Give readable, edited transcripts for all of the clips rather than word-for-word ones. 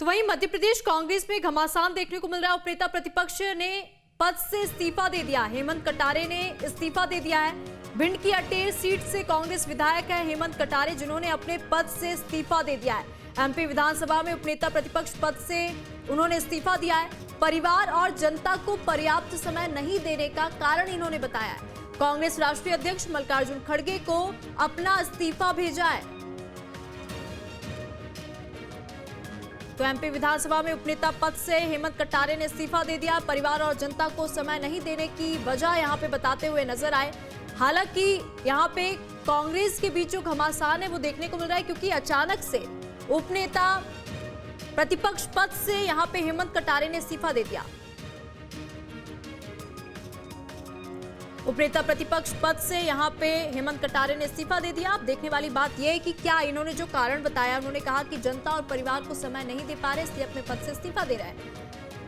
तो वहीं मध्य प्रदेश कांग्रेस में घमासान देखने को मिल रहा है। उपनेता प्रतिपक्ष ने पद से इस्तीफा दे दिया। हेमंत कटारे ने इस्तीफा दे दिया है। भिंड की अटेर सीट से कांग्रेस विधायक है हेमंत कटारे, जिन्होंने अपने पद से इस्तीफा दे दिया है। एमपी विधानसभा में उपनेता प्रतिपक्ष पद से उन्होंने इस्तीफा दिया है। परिवार और जनता को पर्याप्त समय नहीं देने का कारण इन्होंने बताया है। कांग्रेस राष्ट्रीय अध्यक्ष मल्लिकार्जुन खड़गे को अपना इस्तीफा भेजा है। तो एमपी विधानसभा में उपनेता पद से हेमंत कटारे ने इस्तीफा दे दिया। परिवार और जनता को समय नहीं देने की वजह यहां पे बताते हुए नजर आए। हालांकि यहां पे कांग्रेस के बीच जो घमासान है वो देखने को मिल रहा है, क्योंकि अचानक से उपनेता प्रतिपक्ष पद से यहां पे हेमंत कटारे ने इस्तीफा दे दिया। उपनेता प्रतिपक्ष पद से यहां पे हेमंत कटारे ने इस्तीफा दे दिया। अब देखने वाली बात यह है कि क्या इन्होंने जो कारण बताया, उन्होंने कहा कि जनता और परिवार को समय नहीं दे पा रहे, इसलिए अपने पद से इस्तीफा दे रहे हैं।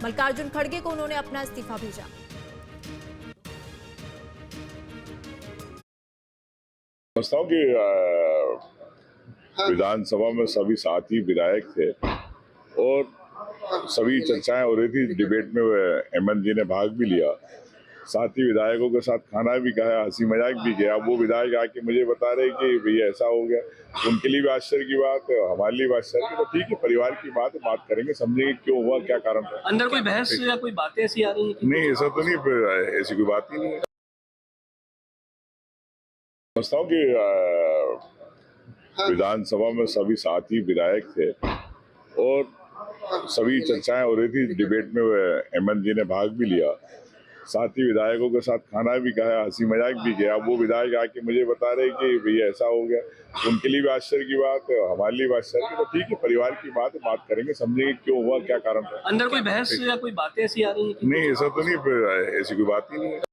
मल्लिकार्जुन खड़गे को उन्होंने अपना इस्तीफा भेजा। समझता हूं कि विधानसभा में सभी साथी विधायक थे और सभी चर्चाएं हो रही थी। डिबेट में हेमंत जी ने भाग भी लिया, साथी विधायकों के साथ खाना भी खाया, हंसी मजाक भी किया। वो विधायक आके मुझे बता रहे कि भैया ऐसा हो गया। उनके लिए भी आश्चर्य की बात है, हमारे लिए भी आश्चर्य की। तो ठीक है, परिवार की बात करेंगे, समझेंगे क्यों हुआ, क्या कारण था। अंदर कोई बहस या कोई बातें ऐसी आ रही है? नहीं, ऐसा तो नहीं, ऐसी कोई बात ही नहीं है। समझता हूँ कि विधानसभा में सभी साथी विधायक थे और सभी चर्चाएं हो रही थी। डिबेट में हेमंत जी ने भाग भी लिया, साथी विधायकों के साथ खाना भी खाया, हंसी मजाक भी किया। वो विधायक आके मुझे बता रहे कि भैया ऐसा हो गया। उनके लिए भी आश्चर्य की बात है, हमारे लिए भी आश्चर्य की। तो ठीक है, परिवार की बात करेंगे, समझेंगे क्यों हुआ, क्या कारण था। अंदर कोई बहस या कोई बातें ऐसी आ रही है? नहीं, ऐसा तो नहीं, ऐसी कोई बात ही नहीं है।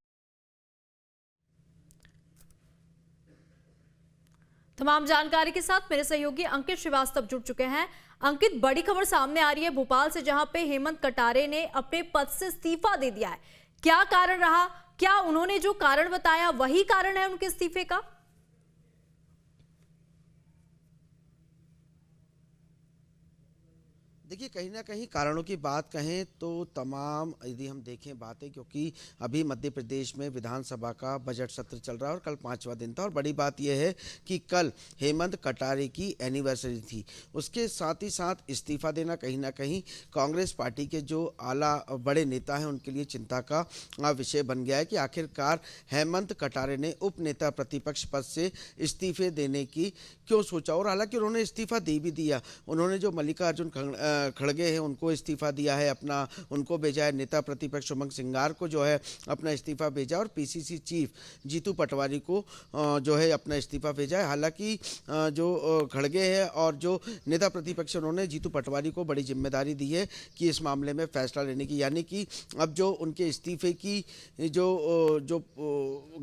तमाम जानकारी के साथ मेरे सहयोगी अंकित श्रीवास्तव जुड़ चुके हैं। अंकित, बड़ी खबर सामने आ रही है भोपाल से, जहां पे हेमंत कटारे ने अपने पद से इस्तीफा दे दिया है। क्या कारण रहा? क्या उन्होंने जो कारण बताया वही कारण है उनके इस्तीफे का? देखिए, कहीं ना कहीं कारणों की बात कहें तो तमाम, यदि हम देखें बातें, क्योंकि अभी मध्य प्रदेश में विधानसभा का बजट सत्र चल रहा है और कल 5वां दिन था। और बड़ी बात यह है कि कल हेमंत कटारे की एनिवर्सरी थी। उसके साथ ही साथ इस्तीफा देना कहीं ना कहीं कांग्रेस पार्टी के जो आला बड़े नेता हैं उनके लिए चिंता का विषय बन गया है कि आखिरकार हेमंत कटारे ने उप नेता प्रतिपक्ष पद से इस्तीफे देने की क्यों सोचा। और हालांकि उन्होंने इस्तीफा दे भी दिया। उन्होंने जो मल्लिकार्जुन खड़गे हैं उनको इस्तीफा दिया है, अपना उनको भेजा है। नेता प्रतिपक्ष उमंग सिंगार को जो है अपना इस्तीफा भेजा, और पीसीसी चीफ जीतू पटवारी को जो है अपना इस्तीफा भेजा है। हालांकि जो खड़गे हैं और जो नेता प्रतिपक्ष, उन्होंने जीतू पटवारी को बड़ी जिम्मेदारी दी है कि इस मामले में फैसला लेने की, यानी कि अब जो उनके इस्तीफे की जो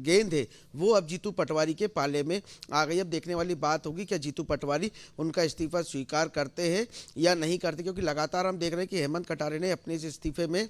गेंद है वो अब जीतू पटवारी के पाले में आ गई। अब देखने वाली बात होगी क्या जीतू पटवारी उनका इस्तीफा स्वीकार करते हैं या नहीं करते, क्योंकि लगातार हम देख रहे हैं कि हेमंत कटारे ने अपने इस इस्तीफे में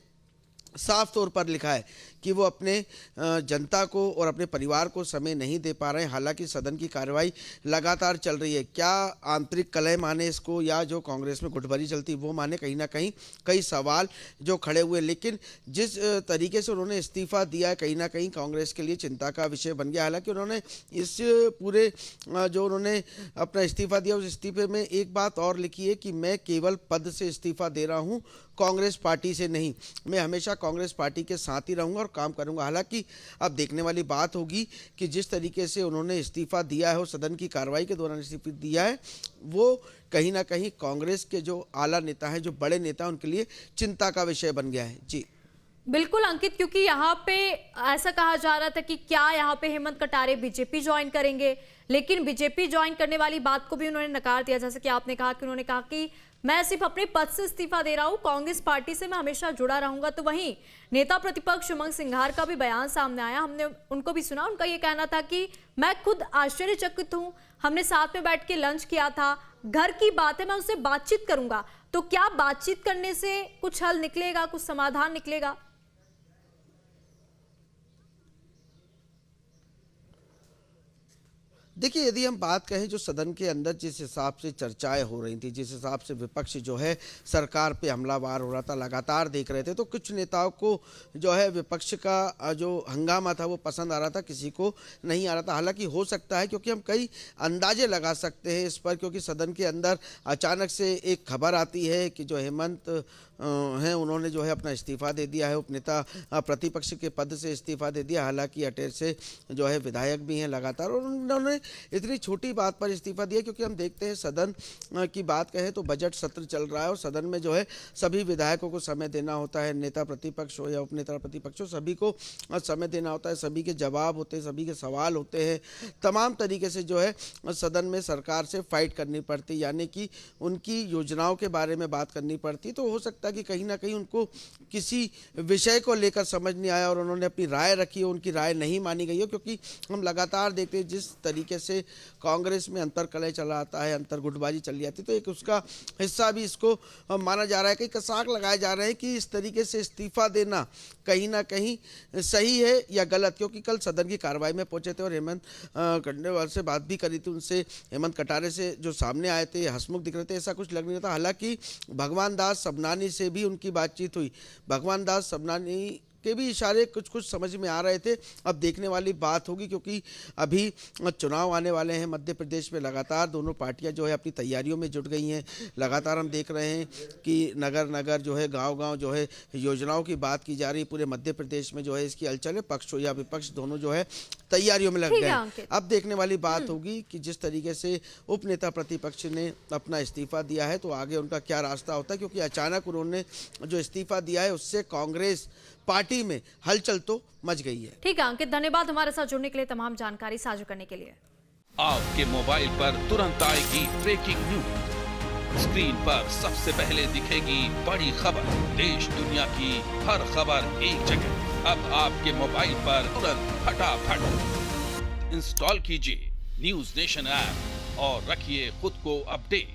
साफ तौर पर लिखा है कि वो अपने जनता को और अपने परिवार को समय नहीं दे पा रहे हैं। हालांकि सदन की कार्रवाई लगातार चल रही है। क्या आंतरिक कलह माने इसको या जो कांग्रेस में गुटभरी चलती वो माने, कहीं ना कहीं कई सवाल जो खड़े हुए। लेकिन जिस तरीके से उन्होंने इस्तीफा दिया है, कहीं ना कहीं कांग्रेस के लिए चिंता का विषय बन गया। हालांकि उन्होंने इस पूरे जो उन्होंने अपना इस्तीफा दिया, उस इस्तीफे में एक बात और लिखी है कि मैं केवल पद से इस्तीफा दे रहा हूँ, कांग्रेस पार्टी से नहीं। मैं हमेशा कांग्रेस पार्टी के साथ ही रहूंगा और काम करूंगा। हालांकि अब देखने वाली बात होगी कि जिस तरीके से उन्होंने इस्तीफा दिया है, वो सदन की कार्रवाई के दौरान इस्तीफा दिया है, वो कहीं ना कहीं कांग्रेस के जो आला नेता हैं, जो बड़े नेता हैं, उनके लिए चिंता का विषय बन गया है। जी बिल्कुल अंकित, क्योंकि यहाँ पे ऐसा कहा जा रहा था कि क्या यहाँ पे हेमंत कटारे बीजेपी ज्वाइन करेंगे, लेकिन बीजेपी ज्वाइन करने वाली बात को भी उन्होंने नकार दिया। जैसे कि आपने कहा कि उन्होंने कहा कि मैं सिर्फ अपने पद से इस्तीफा दे रहा हूं, कांग्रेस पार्टी से मैं हमेशा जुड़ा रहूंगा। तो वहीं नेता प्रतिपक्ष उमंग सिंघार का भी बयान सामने आया, हमने उनको भी सुना। उनका ये कहना था कि मैं खुद आश्चर्यचकित हूं, हमने साथ में बैठ के लंच किया था, घर की बात है, मैं उससे बातचीत करूंगा। तो क्या बातचीत करने से कुछ हल निकलेगा, कुछ समाधान निकलेगा? देखिए, यदि हम बात कहें जो सदन के अंदर जिस हिसाब से चर्चाएं हो रही थी, जिस हिसाब से विपक्ष जो है सरकार पे हमलावार हो रहा था, लगातार देख रहे थे, तो कुछ नेताओं को जो है विपक्ष का जो हंगामा था वो पसंद आ रहा था, किसी को नहीं आ रहा था। हालांकि हो सकता है, क्योंकि हम कई अंदाजे लगा सकते हैं इस पर, क्योंकि सदन के अंदर अचानक से एक खबर आती है कि जो हेमंत हैं उन्होंने जो है अपना इस्तीफा दे दिया है, उपनेता प्रतिपक्ष के पद से इस्तीफा दे दिया। हालांकि अटेर से जो है विधायक भी हैं लगातार, और उन्होंने इतनी छोटी बात पर इस्तीफा दिया, क्योंकि हम देखते हैं सदन की बात कहें तो बजट सत्र चल रहा है और सदन में जो है सभी विधायकों को समय देना होता है, नेता प्रतिपक्ष हो या उपनेता प्रतिपक्ष हो, सभी को समय देना होता है, सभी के जवाब होते हैं, सभी के सवाल होते हैं, तमाम तरीके से जो है सदन में सरकार से फाइट करनी पड़ती, यानी कि उनकी योजनाओं के बारे में बात करनी पड़ती। तो हो सकता है कि कहीं ना कहीं उनको किसी विषय को लेकर समझ नहीं आया और उन्होंने अपनी राय रखी हो, उनकी राय नहीं मानी गई हो, क्योंकि हम लगातार देखते हैं जिस तरीके से कांग्रेस में अंतरकलह चला आता है, अंतरगुटबाजी चली जाती है, तो एक उसका हिस्सा भी इसको माना जा रहा है। कई कसाक लगाए जा रहे हैं कि इस तरीके से इस्तीफा देना कहीं ना कहीं सही है या गलत, क्योंकि कल सदन की कार्रवाई में पहुंचे थे और हेमंत खंडेलवाल से बात भी करी थी, उनसे हेमंत कटारे से जो सामने आए थे हंसमुख दिख रहे थे, ऐसा कुछ लग नहीं था। हालांकि भगवान दास सबनानी से भी उनकी बातचीत हुई, भगवान दास सबनानी के भी इशारे कुछ कुछ समझ में आ रहे थे। अब देखने वाली बात होगी, क्योंकि अभी चुनाव आने वाले हैं मध्य प्रदेश में, लगातार दोनों पार्टियां जो है अपनी तैयारियों में जुट गई हैं। लगातार हम देख रहे हैं कि नगर नगर जो है, गांव गांव जो है योजनाओं की बात की जा रही है, पूरे मध्य प्रदेश में जो है इसकी हलचल है, पक्ष हो या विपक्ष दोनों जो है तैयारियों में लग गए हैं। अब देखने वाली बात होगी कि जिस तरीके से उपनेता प्रतिपक्ष ने अपना इस्तीफा दिया है तो आगे उनका क्या रास्ता होता है, क्योंकि अचानक उन्होंने जो इस्तीफा दिया है उससे कांग्रेस पार्टी में हलचल तो मच गई है। ठीक है अंकित, धन्यवाद हमारे साथ जुड़ने के लिए, तमाम जानकारी साझा करने के लिए। आपके मोबाइल पर तुरंत आएगी ब्रेकिंग न्यूज, स्क्रीन पर सबसे पहले दिखेगी बड़ी खबर, देश दुनिया की हर खबर एक जगह। अब आपके मोबाइल पर तुरंत फटाफट इंस्टॉल कीजिए न्यूज नेशन ऐप और रखिए खुद को अपडेट।